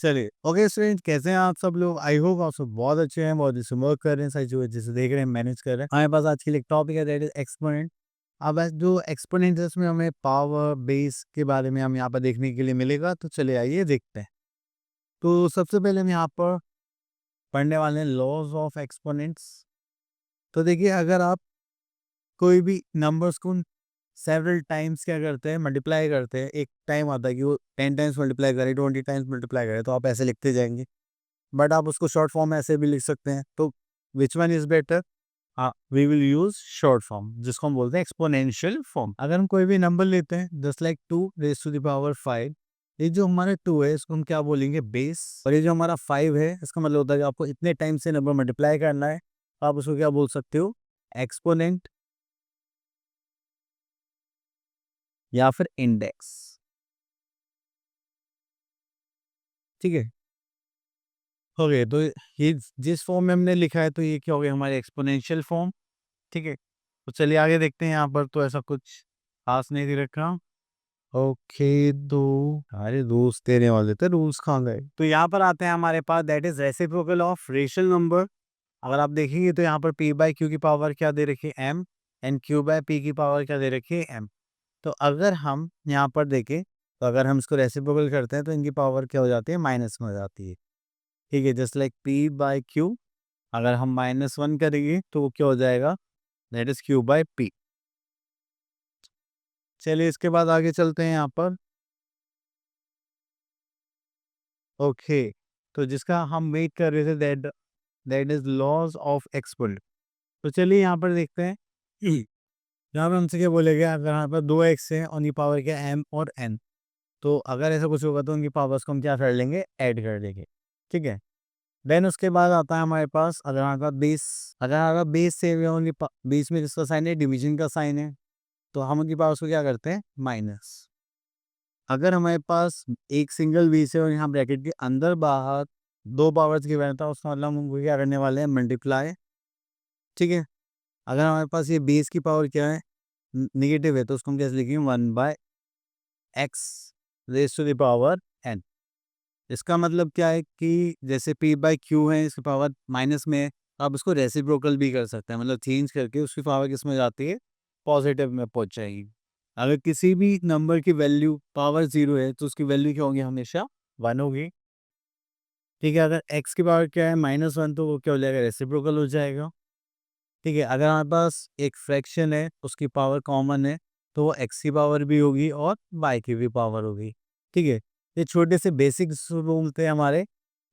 चलिए, okay student, कैसे हैं आप सब लोग? आई होप आप सब बहुत अच्छे हैं, बहुत अच्छे वर्क कर रहे हैं, सारी चीज़ें जैसे देख रहे हैं, मैनेज कर रहे हैं। हमारे पास आज के लिए एक टॉपिक है, दैट इज एक्सपोनेंट। अब जो एक्सपोनेंट है उसमें हमें पावर बेस के बारे में हम यहाँ पर देखने के लिए मिलेगा, तो चलिए आइए देखते हैं। तो सबसे पहले हम यहाँ पर पढ़ने वाले हैं लॉज ऑफ एक्सपोनेंट्स। तो देखिए, अगर आप कोई भी नंबर्स को सेवरल टाइम्स क्या करते हैं, मल्टीप्लाई करते हैं। एक टाइम आता है कि वो 10 टाइम्स मल्टीप्लाई करे, 20 टाइम्स मल्टीप्लाई करे, तो आप ऐसे लिखते जाएंगे। बट आप उसको शॉर्ट फॉर्म में ऐसे भी लिख सकते हैं। तो which one is better? We will use short form, जिसको हम बोलते हैं एक्सपोनेंशियल फॉर्म। अगर हम कोई भी नंबर लेते हैं, just like 2 raise to the power 5, ये जो हमारा 2 है इसको हम क्या बोलेंगे? बेस। और ये जो हमारा 5 है, इसका मतलब होता है कि आपको इतने टाइम से नंबर मल्टीप्लाई करना है, आप उसको क्या बोल सकते हो? एक्सपोनेंट या फिर इंडेक्स। ठीक है, हो गए। तो ये जिस फॉर्म में हमने लिखा है, तो ये क्या हो गया? हमारे एक्सपोनेंशियल फॉर्म। ठीक है, तो चलिए आगे देखते हैं। यहाँ पर तो ऐसा कुछ खास नहीं दे रखा। ओके, तो अरे रूल्स देने वाले थे, रूल्स कहाँ गए? तो यहाँ पर आते हैं हमारे पास, that is reciprocal of rational number. अगर आप देखेंगे तो यहाँ पर p बाई क्यू की पावर क्या दे रखी है? m। And q by p की पावर क्या दे रखी है? m। तो अगर हम यहाँ पर देखें, तो अगर हम इसको रेसिप्रोकल करते हैं तो इनकी पावर क्या हो जाती है? माइनस में हो जाती है। ठीक है, just like p by Q. अगर हम -1 करेंगे तो वो क्या हो जाएगा? That is q by p। चलिए इसके बाद आगे चलते हैं यहाँ पर। ओके, तो जिसका हम वेट कर रहे थे, that that is laws of exponent. तो चलिए यहाँ पर देखते हैं। यहाँ पे हमसे क्या बोलेगा? अगर यहाँ पर 2x है, उनकी पावर क्या? m और n। तो अगर ऐसा कुछ होगा तो उनकी पावर्स को हम क्या कर लेंगे? ऐड कर देंगे। ठीक है, देन उसके बाद आता है हमारे पास, अगर हमारे पास बेस, अगर हमारा बेस सेम है, उनकी बेस में जिसका साइन है डिवीजन का साइन है, तो हम उनकी पावर्स को क्या करते हैं? माइनस। अगर हमारे पास एक सिंगल बेस है और यहाँ ब्रैकेट के अंदर बाहर दो पावर्स की वैल्यू था, उसका मतलब हम उनको क्या करने वाले हैं? मल्टीप्लाई। ठीक है, अगर हमारे पास ये बेस की पावर क्या है? निगेटिव है, तो उसको हम कैसे लिखेंगे? 1/x raise to the power n। इसका मतलब क्या है कि जैसे p बाई क्यू है, इसकी पावर माइनस में है, आप उसको रेसिप्रोकल भी कर सकते हैं, मतलब चेंज करके उसकी पावर किस में जाती है? पॉजिटिव में पहुंच जाएगी। अगर किसी भी नंबर की वैल्यू पावर 0 है, तो उसकी वैल्यू क्या होगी? हमेशा 1 होगी। ठीक है, अगर x की पावर क्या है? -1, तो वो क्या हो जाएगा? रेसिप्रोकल हो जाएगा। ठीक है, अगर हमारे पास एक फ्रैक्शन है, उसकी पावर कॉमन है, तो वो x की पावर भी होगी और y की भी पावर होगी। ठीक है, ये छोटे से बेसिक रूल थे हमारे,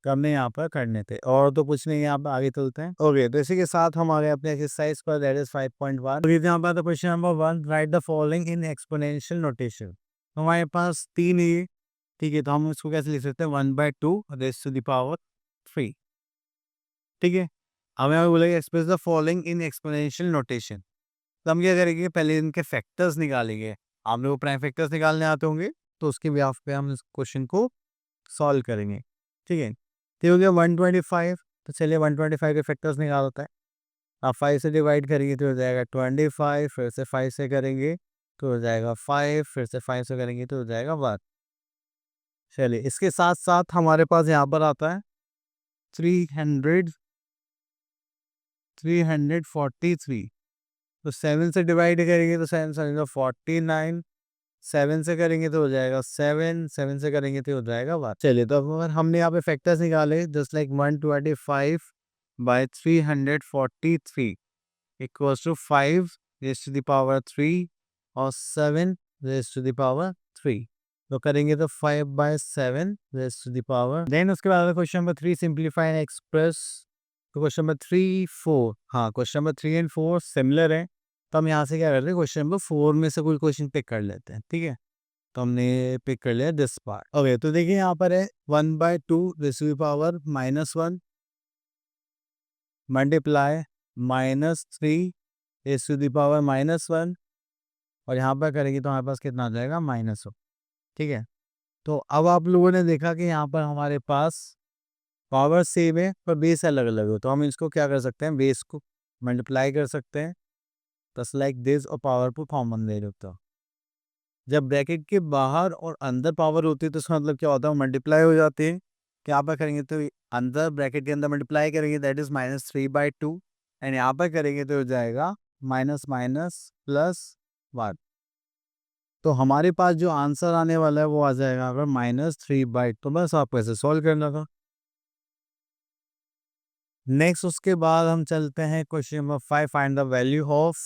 तो हमने यहाँ पर करने थे, और तो कुछ नहीं है। यहाँ पर आगे चलते हैं। ओके, तो इसी के साथ हम आ गए अपने एक्सरसाइज पर, दैट इज 5.1। तो यहाँ पर question number 1, right the following in exponential notation. तो हमारे पास 3 है। ठीक है, तो हम इसको कैसे लिख सकते हैं? 1/2 रेज़ टू द पावर 3। ठीक है, हमें हमें बोलेगा express the following in exponential notation. तो हम क्या करेंगे? पहले इनके फैक्टर्स निकालेंगे। आप लोगों को प्राइम फैक्टर्स निकालने आते होंगे, तो उसके बिहाफ पे हम इस क्वेश्चन को सॉल्व करेंगे। ठीक है, तो ये हो गया 125। तो चलिए 125 के फैक्टर्स निकाल होता है। आप 5 से डिवाइड करेंगे तो हो जाएगा 25, फिर से 5 से करेंगे तो हो जाएगा 5, फिर से 5 से करेंगे तो हो जाएगा 1। चलिए इसके साथ साथ हमारे पास यहाँ पर आता है 300 343। तो 7 से डिवाइड करेंगे तो 7 7 49, 7 से करेंगे तो हो जाएगा 7, 7 से करेंगे तो हो जाएगा 1। चलिए, तो अब अगर हमने यहाँ पे फैक्टर्स निकाले, just like 125 by 343 equals to 5 raise to the power 3 और 7 रेज टू द पावर 3। तो करेंगे तो 5/7 raise to the power. Then उसके बाद question number 3, simplify and express. तो क्वेश्चन नंबर 3, 4, हाँ क्वेश्चन नंबर 3 एंड 4 सिमिलर है। तो हम यहाँ से क्या करते हैं? क्वेश्चन नंबर 4 में से कोई क्वेश्चन पिक कर लेते हैं। ठीक है, तो हमने पिक कर लिया दिस पार्ट। ओके, तो देखिए यहाँ पर है 1/2 raise to the power -1 multiply -3 raise to the power -1, और यहाँ पर करेंगे तो हमारे पास कितना आ जाएगा? -1। ठीक है, तो अब आप लोगों ने देखा कि यहाँ पर हमारे पास पावर सेम है पर बेस अलग अलग हो, तो हम इसको क्या कर सकते हैं? बेस को मल्टीप्लाई कर सकते हैं, बस लाइक दिस, और पावर को कॉमन ले लेते हो। जब ब्रैकेट के बाहर और अंदर पावर होती है तो इसका मतलब क्या होता है? मल्टीप्लाई हो जाते हैं। यहाँ पर करेंगे तो अंदर ब्रैकेट के अंदर मल्टीप्लाई करेंगे, दैट इज -3/2, एंड यहाँ पर करेंगे तो हो जाएगा माइनस माइनस +1। तो हमारे पास जो आंसर आने वाला है वो आ जाएगा अगर -3/2। तो बस आपको ऐसे सॉल्व करना था। नेक्स्ट उसके बाद हम चलते हैं question number 5, find the value of.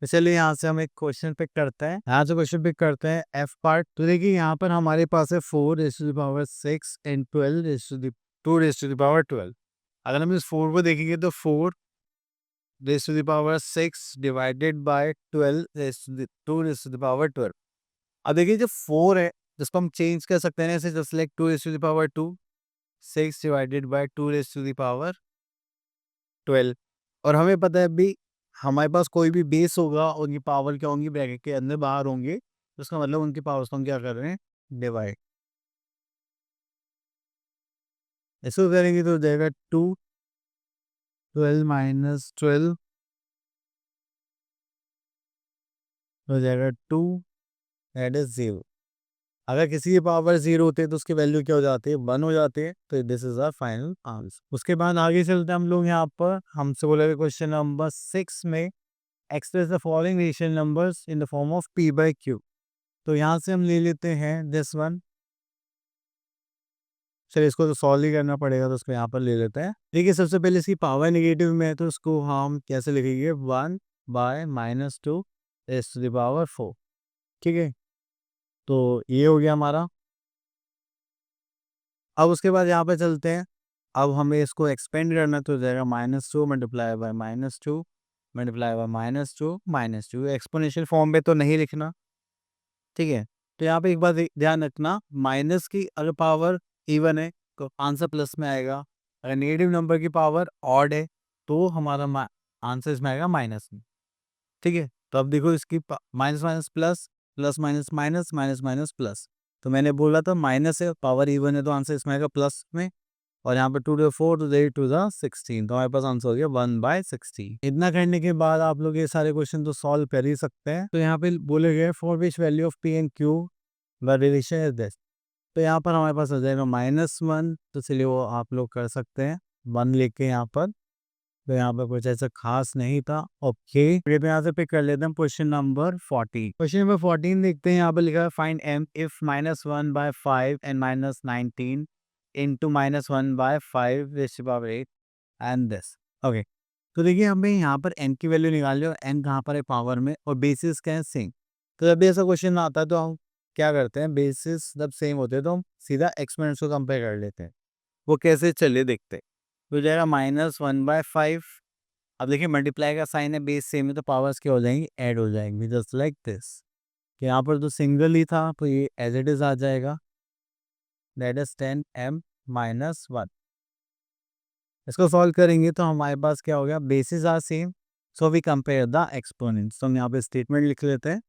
तो चलिए यहाँ से हम एक क्वेश्चन पिक करते हैं, यहाँ से क्वेश्चन पिक करते हैं एफ पार्ट। तो देखिए यहाँ पर हमारे पास है 4⁻6 एंड 2⁻12। अगर हम इस 4 को देखेंगे तो 4⁻6 डिवाइडेड बाय 2⁻12। अब देखिए जो 4 है जिसको हम चेंज कर सकते हैं ऐसे, जस्ट लाइक 2⁻2, 6 डिवाइडेड बाय 2⁻12। और हमें पता है अभी हमारे पास कोई भी बेस होगा, उनकी पावर क्या होंगी, ब्रैकेट के अंदर बाहर होंगे, तो उसका मतलब उनकी पावर को हम क्या कर रहे हैं, डिवाइड। ऐसे करेंगे तो हो जाएगा 2 12 माइनस 12 हो जाएगा 2, दैट इज 0। अगर किसी की पावर 0 होती है तो उसकी वैल्यू क्या हो जाती है, 1 हो जाती है। तो this is our final answer. उसके बाद आगे चलते हैं हम लोग, यहाँ पर हमसे बोला क्वेश्चन नंबर 6 में express the following rational numbers in the form of p/q। तो यहाँ से हम ले लेते हैं दिस वन। चलिए इसको तो सॉल्व ही करना पड़ेगा, तो उसको यहाँ पर ले लेते हैं। देखिए सबसे पहले इसकी पावर नेगेटिव में है तो उसको हम कैसे लिखेंगे, 1/-2 raised to the power 4। ठीक है, तो ये हो गया हमारा। अब उसके बाद यहाँ पे चलते हैं, अब हमें इसको एक्सपेंड करना तो हो जाएगा -2 multiply by -2 multiply by -2 exponential form पे तो नहीं लिखना। ठीक है, तो यहाँ पे एक बात ध्यान रखना, माइनस की अगर पावर इवन है तो आंसर प्लस में आएगा, अगर नेगेटिव नंबर की पावर ऑड है तो हमारा आंसर इसमें आएगा माइनस में। ठीक है, तो अब देखो इसकी minus minus plus, plus minus minus, minus minus plus. तो मैंने बोला था माइनस है, पावर इवन है, तो आंसर इसमें आएगा प्लस में। और यहाँ पे 2 to 4 तो 8 to the 16, तो हमारे पास आंसर हो गया 1/16। इतना करने के बाद आप लोग ये सारे क्वेश्चन तो सॉल्व कर ही सकते हैं। तो यहाँ पे बोले गए for which value of P and Q the relation is this. तो यहाँ पर हमारे पास हो जाएगा -1। तो चलिए वो आप लोग कर सकते हैं 1 लेके यहाँ पर। तो यहाँ पर कुछ ऐसा खास नहीं था। ओके, तो यहाँ से पिक कर लेते हैं क्वेश्चन नंबर 14। क्वेश्चन नंबर 14 देखते हैं, यहाँ पर लिखा है find m if -1/5 and -19 into -1/5 raised to the power 8 and this. Okay, तो देखिए हमें यहाँ पर n की वैल्यू निकाल और n कहाँ पर है, पावर में, और बेसिस क्या है, सेम। तो जब भी ऐसा क्वेश्चन आता है तो हम क्या करते हैं, बेसिस जब सेम होते हैं तो हम सीधा एक्सपोनेंट्स को कंपेयर कर लेते हैं। वो कैसे, चलिए देखते हैं। तो हो जाएगा -1/5। अब देखिए मल्टीप्लाई का साइन है, बेस सेम है, तो पावर्स क्या हो जाएंगी, ऐड हो जाएंगी, जस्ट लाइक दिस। कि यहाँ पर तो सिंगल ही था तो ये एज इट इज आ जाएगा, दैट इज 10m - 1। इसको सॉल्व करेंगे तो हमारे पास क्या हो गया, basis are same, so we compare the exponents. तो हम यहाँ पे स्टेटमेंट लिख लेते हैं,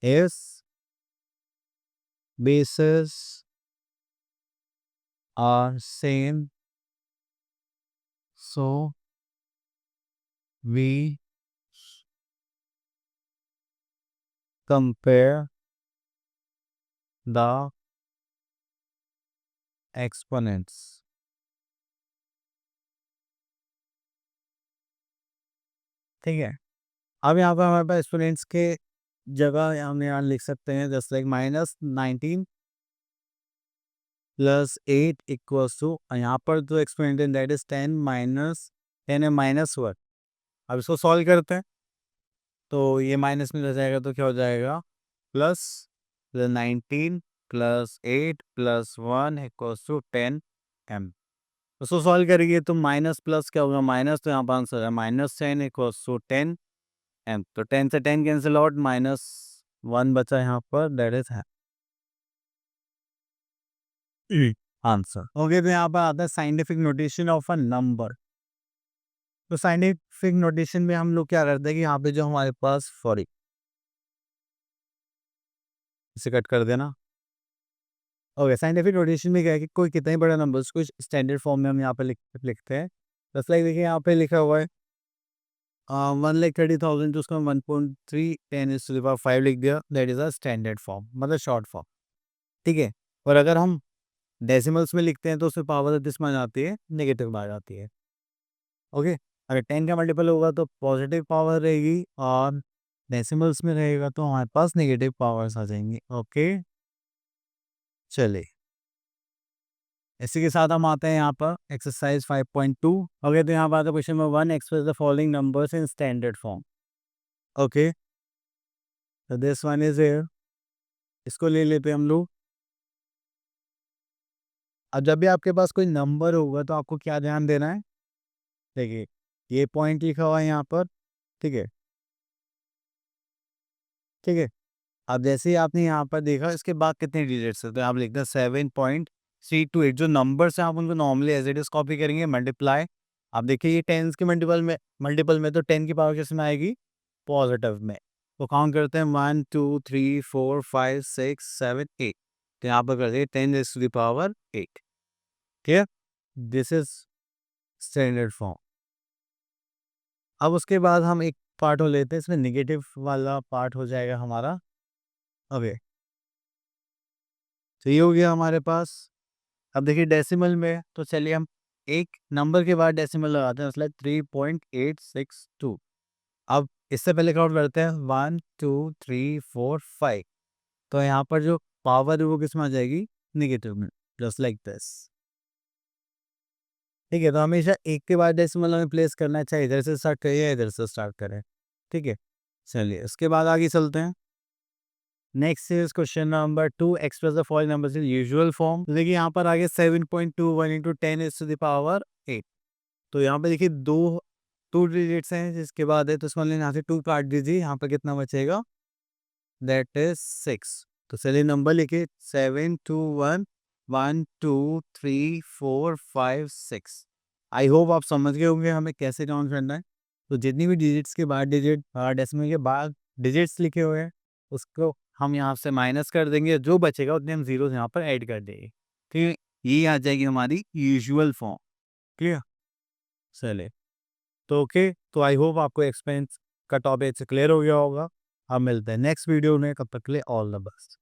if basis are same so we compare the exponents. ठीक है, अब यहाँ पर हमारे पास एक्सपोनेंट्स के जगह हम यहाँ लिख सकते हैं जस्ट लाइक -19 + 8 इक्वल्स टू, यहाँ पर जो एक्सपोनेंट है दैट इज 10 है -1। अब इसको सॉल्व करते हैं तो ये माइनस में रह जाएगा, तो क्या हो जाएगा, प्लस 19 + 8 + 1 इक्वल्स टू 10m। उसको सॉल्व करेंगे तो माइनस प्लस क्या होगा, माइनस, तो यहाँ पर आंसर है -10 इक्वल्स टू 10m। तो 10 से 10 कैंसिल आउट, -1 बचा यहाँ पर, दैट इज आंसर। ओके, तो यहाँ पर आता है scientific notation of a number. तो साइंटिफिक नोटेशन में हम लोग क्या करते हैं कि यहाँ पे जो हमारे पास, सॉरी इसे कट कर देना। ओके, साइंटिफिक नोटेशन में क्या है कि कोई कितना ही बड़ा नंबर उसको स्टैंडर्ड फॉर्म में हम यहाँ पे लिखते हैं। जस्ट लाइक देखिए यहाँ पे लिखा हुआ है 1,30,000, तो उसको 1.3 10⁵ लिख दिया, that is a standard form, मतलब शॉर्ट फॉर्म। ठीक है, और अगर हम डेसिमल्स में लिखते हैं तो उसमें पावर किसमें आ जाती है, नेगेटिव में आ जाती है। ओके, अगर 10 का मल्टीपल होगा तो पॉजिटिव पावर रहेगी, और डेसिमल्स में रहेगा तो हमारे पास नेगेटिव पावर्स आ जाएंगी। ओके, चलिए इसी के साथ हम आते हैं यहाँ पर एक्सरसाइज 5.2। ओके, तो यहाँ पर आता है question number 1, express the following numbers in standard form. Okay, तो दिस वन इज हियर, इसको ले लेते हैं हम लोग। अब जब भी आपके पास कोई नंबर होगा तो आपको क्या ध्यान देना है, देखिए ये पॉइंट लिखा हुआ है यहाँ पर, ठीक है, ठीक है। अब जैसे ही आपने यहाँ पर देखा इसके बाद कितने डिजिट्स है, तो आप लिखते हैं 7.328। जो नंबर्स हैं आप उनको normally as it is copy करेंगे, मल्टीप्लाई। आप देखिए ये टेंस के मल्टीपल में तो 10 की पावर किस में आएगी, पॉजिटिव में। तो काउंट करते हैं 1 2 3 4 5 6 7 8। तो यहाँ पर करते हैं 10⁻8। ठीक, दिस इज स्टैंडर्ड फॉर्म। अब उसके बाद हम एक पार्ट हो लेते हैं, इसमें नेगेटिव वाला पार्ट हो जाएगा हमारा। ओके, तो ये हो गया हमारे पास। अब देखिए डेसिमल में, तो चलिए हम एक नंबर के बाद डेसिमल लगाते हैं, मतलब 3.862। अब इससे पहले काउंट करते हैं 1 2 3 4 5। तो यहाँ पर जो पावर है वो किस में आ जाएगी, नेगेटिव में, जस्ट लाइक दिस। ठीक है, तो हमेशा एक के बाद डेसिमल हमें प्लेस करना है, चाहे इधर से स्टार्ट करें या इधर से स्टार्ट करें। ठीक है, चलिए उसके बाद आगे चलते हैं। Next is question number 2, express the following numbers in usual form. देखिए यहाँ पर आगे 7.21 इंटू 10⁻8। तो यहाँ पे देखिए टू डिजिट्स हैं, जिसके बाद है तो इसको यहाँ से 2 काट दीजिए, यहाँ पर कितना बचेगा, दैट इज 6। तो चलिए नंबर लिखिए 721 1 2 3 4 5 6। आई होप आप समझ गए होंगे हमें कैसे काउंट करना है। तो जितनी भी डिजिट्स के बाद डेसिमल के बाद डिजिट्स लिखे हुए हैं उसको हम यहाँ से माइनस कर देंगे, जो बचेगा उतने हम जीरो यहाँ पर ऐड कर देंगे। ठीक है, ये आ जाएगी हमारी यूजुअल फॉर्म। क्लियर, चले तो ओके। तो आई होप आपको एक्सपेंस का टॉपिक क्लियर हो गया होगा। अब मिलते हैं नेक्स्ट वीडियो में, कब तक के लिए ऑल द बेस्ट।